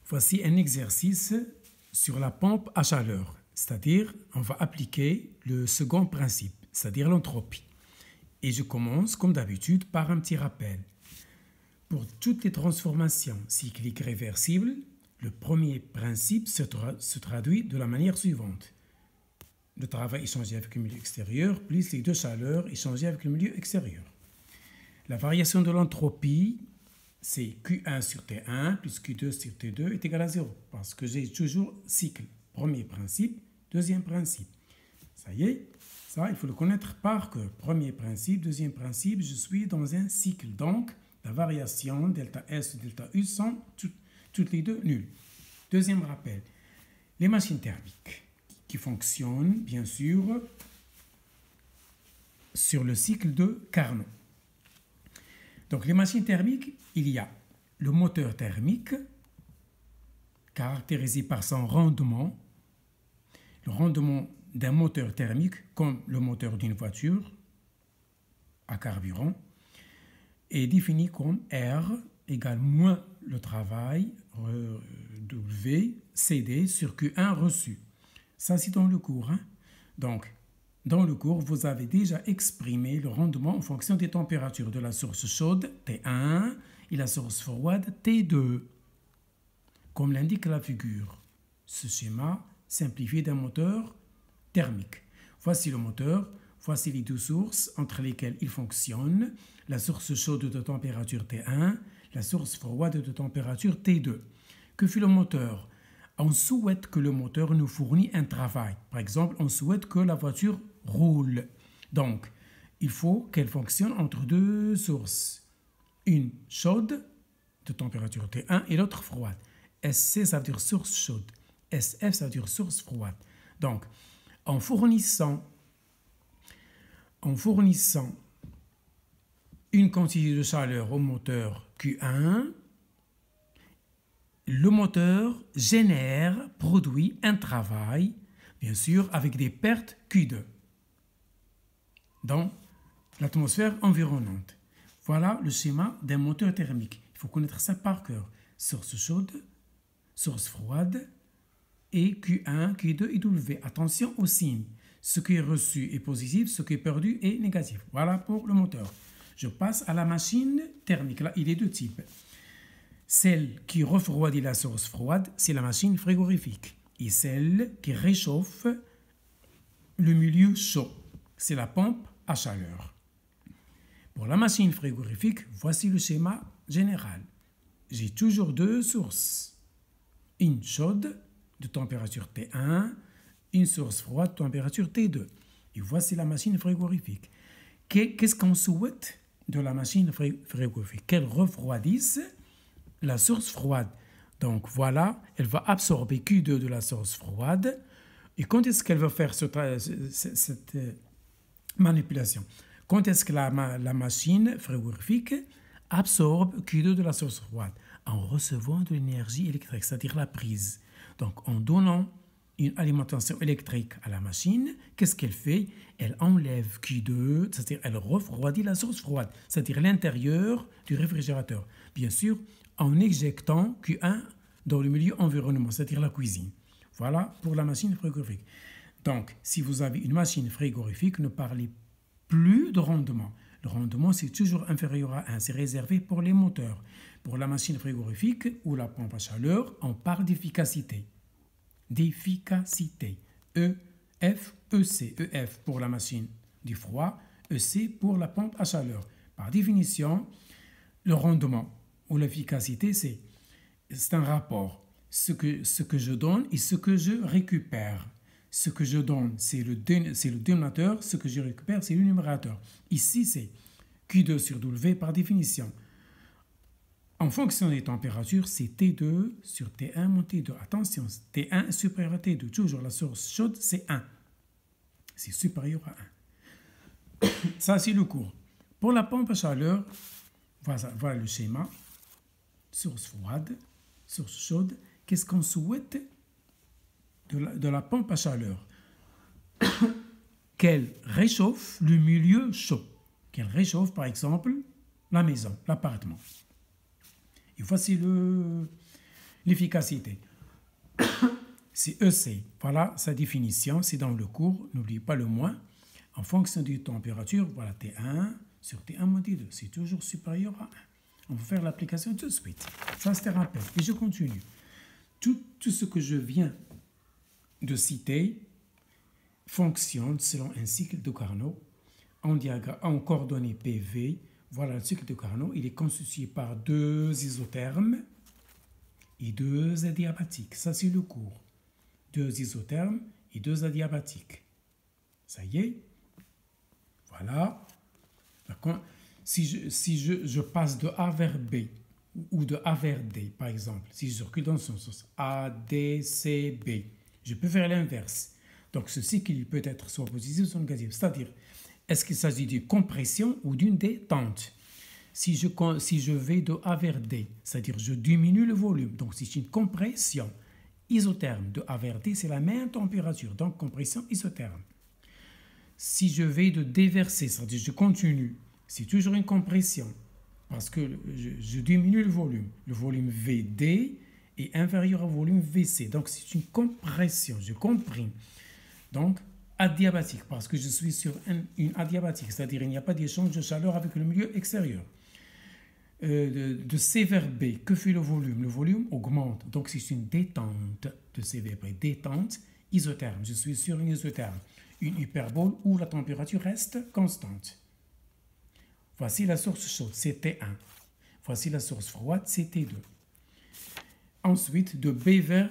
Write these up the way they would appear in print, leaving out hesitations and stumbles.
Voici un exercice sur la pompe à chaleur, c'est-à-dire on va appliquer le second principe, c'est-à-dire l'entropie. Et je commence comme d'habitude par un petit rappel. Pour toutes les transformations cycliques réversibles, le premier principe se traduit de la manière suivante. Le travail échangé avec le milieu extérieur plus les deux chaleurs échangées avec le milieu extérieur. La variation de l'entropie, c'est Q1 sur T1 plus Q2 sur T2 est égal à 0. Parce que j'ai toujours cycle. Premier principe, deuxième principe. Ça y est, ça, il faut le connaître par cœur. Premier principe, deuxième principe, je suis dans un cycle. Donc, la variation delta S ou delta U sont toutes les deux nulles. Deuxième rappel, les machines thermiques qui fonctionnent, bien sûr, sur le cycle de Carnot. Donc, les machines thermiques, il y a le moteur thermique, caractérisé par son rendement. Le rendement d'un moteur thermique, comme le moteur d'une voiture à carburant, est défini comme R égale moins le travail W CD sur Q1 reçu. Ça, c'est dans le cours. Donc, dans le cours, vous avez déjà exprimé le rendement en fonction des températures de la source chaude, T1, et la source froide, T2, comme l'indique la figure. Ce schéma simplifié d'un moteur thermique. Voici le moteur, voici les deux sources entre lesquelles il fonctionne, la source chaude de température T1, la source froide de température T2. Que fait le moteur? On souhaite que le moteur nous fournisse un travail. Par exemple, on souhaite que la voiture roule. Donc, il faut qu'elle fonctionne entre deux sources. Une chaude de température T1 et l'autre froide. SC, ça veut dire source chaude. SF, ça veut dire source froide. Donc, en fournissant une quantité de chaleur au moteur Q1, le moteur produit un travail, bien sûr, avec des pertes Q2 dans l'atmosphère environnante. Voilà le schéma d'un moteur thermique. Il faut connaître ça par cœur. Source chaude, source froide et Q1, Q2 et W. Attention aux signes. Ce qui est reçu est positif, ce qui est perdu est négatif. Voilà pour le moteur. Je passe à la machine thermique. Là, il est de type. Celle qui refroidit la source froide, c'est la machine frigorifique. Et celle qui réchauffe le milieu chaud, c'est la pompe à chaleur. Pour la machine frigorifique, voici le schéma général. J'ai toujours deux sources. Une chaude de température T1, une source froide de température T2. Et voici la machine frigorifique. Qu'est-ce qu'on souhaite de la machine frigorifique? Qu'elle refroidisse la source froide. Donc voilà, elle va absorber Q2 de la source froide. Et quand est-ce qu'elle va faire cette manipulation? Quand est-ce que la machine frigorifique absorbe Q2 de la source froide? En recevant de l'énergie électrique, c'est-à-dire la prise. Donc en donnant une alimentation électrique à la machine, qu'est-ce qu'elle fait? Elle enlève Q2, c'est-à-dire elle refroidit la source froide, c'est-à-dire l'intérieur du réfrigérateur. Bien sûr, en éjectant Q1 dans le milieu environnement, c'est-à-dire la cuisine. Voilà pour la machine frigorifique. Donc, si vous avez une machine frigorifique, ne parlez plus de rendement. Le rendement, c'est toujours inférieur à 1. C'est réservé pour les moteurs. Pour la machine frigorifique ou la pompe à chaleur, on parle d'efficacité. D'efficacité. EF, EC. EF pour la machine du froid, EC pour la pompe à chaleur. Par définition, le rendement ou l'efficacité, c'est un rapport. Ce que je donne et ce que je récupère. Ce que je donne, c'est le dénominateur. Ce que je récupère, c'est le numérateur. Ici, c'est Q2 sur W par définition. En fonction des températures, c'est T2 sur T1 moins T2. Attention, T1 est supérieur à T2. Toujours la source chaude, c'est 1. C'est supérieur à 1. Ça, c'est le cours. Pour la pompe à chaleur, voilà le schéma. Source froide, source chaude. Qu'est-ce qu'on souhaite de la pompe à chaleur? Qu'elle réchauffe le milieu chaud. Qu'elle réchauffe, par exemple, la maison, l'appartement. Et voici L'efficacité, c'est EC. Voilà sa définition, c'est dans le cours. N'oubliez pas le moins. En fonction de température, voilà T1 sur T1 moins T2. C'est toujours supérieur à 1. On va faire l'application tout de suite. Ça, c'est un rappel. Et je continue. Tout ce que je viens de citer fonctionne selon un cycle de Carnot en coordonnées PV. Voilà le cycle de Carnot. Il est constitué par 2 isothermes et 2 adiabatiques. Ça, c'est le cours. 2 isothermes et 2 adiabatiques. Ça y est. Voilà. Si je passe de A vers B ou de A vers D, par exemple, si je circule dans ce sens, A, D, C, B, je peux faire l'inverse. Donc, ce cycle il peut être soit positif, soit négatif. C'est-à-dire, est-ce qu'il s'agit d'une compression ou d'une détente? Si je vais de A vers D, c'est-à-dire je diminue le volume, donc c'est une compression isotherme. De A vers D, c'est la même température, donc compression isotherme. Si je vais de déverser, c'est-à-dire je continue, c'est toujours une compression parce que je diminue le volume. Le volume VD est inférieur au volume VC. Donc, c'est une compression, je comprime. Donc, adiabatique parce que je suis sur une adiabatique, c'est-à-dire il n'y a pas d'échange de chaleur avec le milieu extérieur. De C vers B, que fait le volume? Le volume augmente. Donc, c'est une détente de C vers B. Détente isotherme. Je suis sur une isotherme. Une hyperbole où la température reste constante. Voici la source chaude, c'est T1. Voici la source froide, c'est T2. Ensuite, de B vers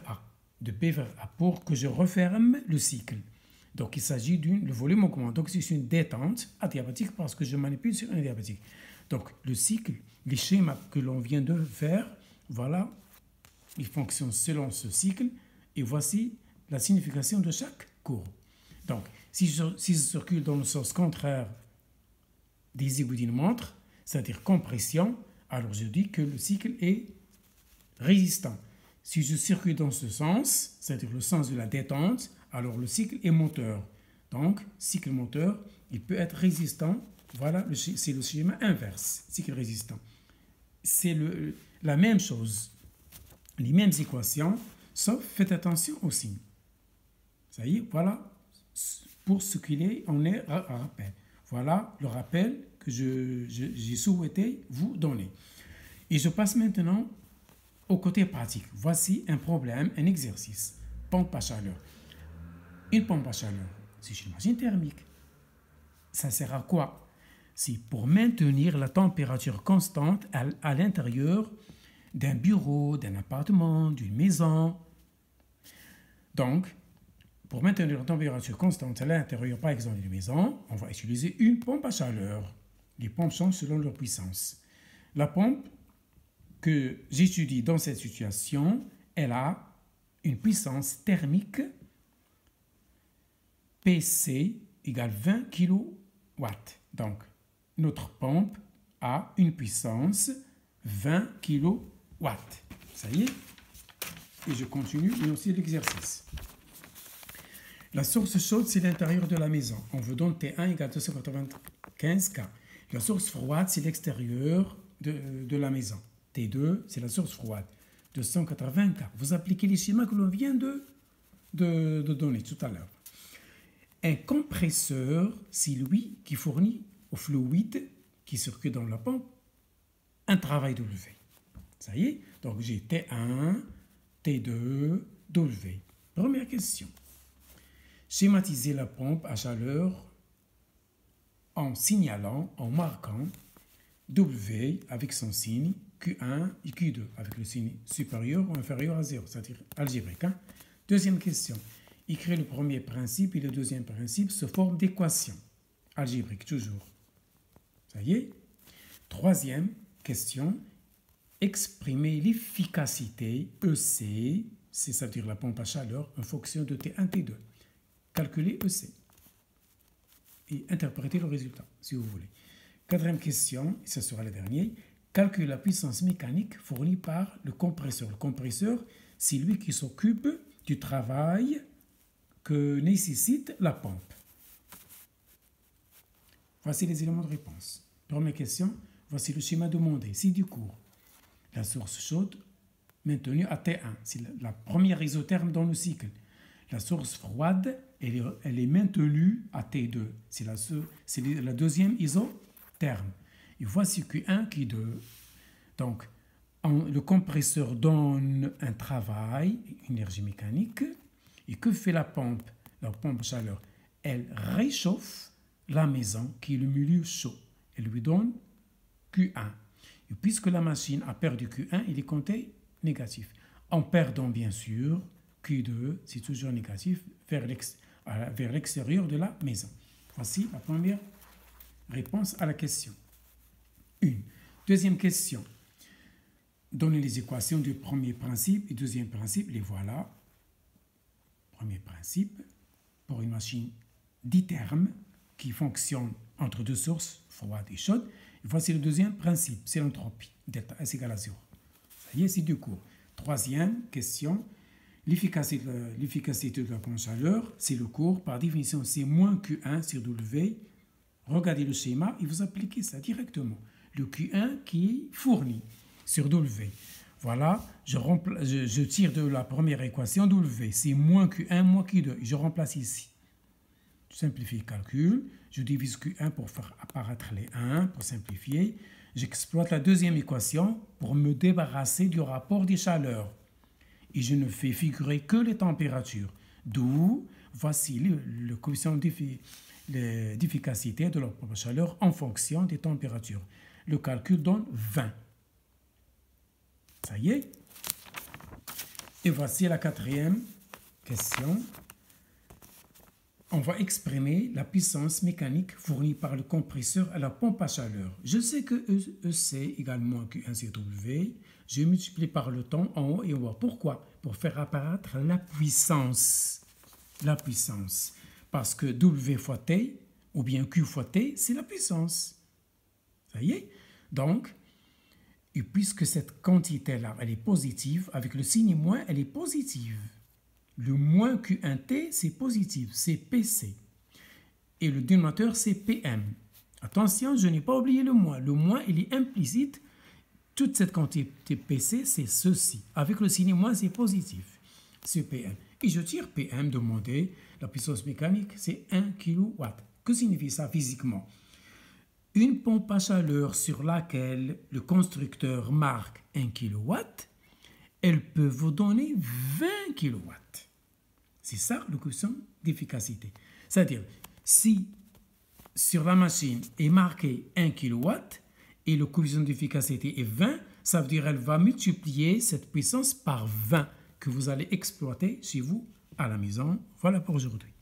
A. De B vers A pour que je referme le cycle. Donc, il s'agit le volume augmente. Donc, c'est une détente adiabatique parce que je manipule sur une adiabatique. Donc, le cycle, les schémas que l'on vient de faire, voilà, ils fonctionnent selon ce cycle. Et voici la signification de chaque courbe. Donc, si je circule dans le sens contraire des égouts d'une montre, c'est-à-dire compression, alors je dis que le cycle est résistant. Si je circule dans ce sens, c'est-à-dire le sens de la détente, alors le cycle est moteur. Donc, cycle moteur, il peut être résistant. Voilà, c'est le schéma inverse, cycle résistant. C'est la même chose, les mêmes équations, sauf faites attention au signe. Ça y est, voilà pour ce qu'il est, on est à rappel. Voilà le rappel que j'ai souhaité vous donner. Et je passe maintenant au côté pratique. Voici un problème, un exercice. Pompe à chaleur. Une pompe à chaleur, c'est une machine thermique. Ça sert à quoi? C'est pour maintenir la température constante à l'intérieur d'un bureau, d'un appartement, d'une maison. Donc, pour maintenir la température constante à l'intérieur, par exemple, d'une maison, on va utiliser une pompe à chaleur. Les pompes changent selon leur puissance. La pompe que j'étudie dans cette situation, elle a une puissance thermique PC égale 20 kW. Donc, notre pompe a une puissance 20 kW. Ça y est. Et je continue, et aussi l'exercice. La source chaude, c'est l'intérieur de la maison. On vous donne T1 égale 295 K. La source froide, c'est l'extérieur de la maison. T2, c'est la source froide. 280 K. Vous appliquez les schémas que l'on vient de donner tout à l'heure. Un compresseur, c'est lui qui fournit au fluide qui circule dans la pompe un travail W. Ça y est? Donc j'ai T1, T2, W. Première question. Schématiser la pompe à chaleur en signalant, en marquant W avec son signe, Q1 et Q2 avec le signe supérieur ou inférieur à 0, c'est-à-dire algébrique. Deuxième question. Écrire le premier principe et le deuxième principe sous forme d'équation algébrique, toujours. Ça y est. Troisième question. Exprimer l'efficacité EC, c'est-à-dire la pompe à chaleur, en fonction de T1, T2. Calculer EC et interpréter le résultat, si vous voulez. Quatrième question, et ce sera la dernière. Calculer la puissance mécanique fournie par le compresseur. Le compresseur, c'est lui qui s'occupe du travail que nécessite la pompe. Voici les éléments de réponse. Première question, voici le schéma demandé. C'est du cours. La source chaude, maintenue à T1. C'est la première isotherme dans le cycle. La source froide, elle est maintenue à T2. C'est la deuxième isotherme. Et voici Q1, Q2. Donc, le compresseur donne un travail, une énergie mécanique. Et que fait la pompe? La pompe à chaleur, elle réchauffe la maison qui est le milieu chaud. Elle lui donne Q1. Et puisque la machine a perdu Q1, il est compté négatif. En perdant bien sûr Q2, c'est toujours négatif, vers l'extérieur de la maison. Voici la première réponse à la question 1. Deuxième question. Donnez les équations du premier principe et deuxième principe, les voilà. Premier principe, pour une machine ditherme qui fonctionne entre deux sources, froide et chaude. Et voici le deuxième principe, c'est l'entropie, delta S égale à 0. Ça y est, c'est du cours. Troisième question, l'efficacité de la pompe à chaleur, c'est le cours, par définition, c'est moins Q1 sur W. Regardez le schéma et vous appliquez ça directement. Le Q1 qui est fourni sur W. Voilà, je tire de la première équation W, c'est moins Q1, moins Q2, et je remplace ici. Je simplifie le calcul, je divise Q1 pour faire apparaître les 1, pour simplifier. J'exploite la deuxième équation pour me débarrasser du rapport des chaleurs. Et je ne fais figurer que les températures. D'où, voici le coefficient d'efficacité de la pompe à chaleur en fonction des températures. Le calcul donne 20. Ça y est. Et voici la quatrième question. On va exprimer la puissance mécanique fournie par le compresseur à la pompe à chaleur. Je sais que EC égale moins Q1 sur W. Je multiplie par le temps en haut et en bas. Pourquoi? Pour faire apparaître la puissance. La puissance. Parce que W fois T, ou bien Q fois T, c'est la puissance. Ça y est. Donc, et puisque cette quantité-là, elle est positive, avec le signe moins, elle est positive. Le moins Q1T, c'est positif, c'est PC. Et le dénominateur, c'est PM. Attention, je n'ai pas oublié le moins. Le moins, il est implicite. Toute cette quantité PC, c'est ceci. Avec le signe moins, c'est positif. C'est PM. Et je tire PM, demander la puissance mécanique, c'est 1 kW. Que signifie ça physiquement? Une pompe à chaleur sur laquelle le constructeur marque 1 kW, elle peut vous donner 20 kW. C'est ça le coefficient d'efficacité. C'est-à-dire, si sur la machine est marqué 1 kW et le coefficient d'efficacité est 20, ça veut dire qu'elle va multiplier cette puissance par 20 que vous allez exploiter chez vous à la maison. Voilà pour aujourd'hui.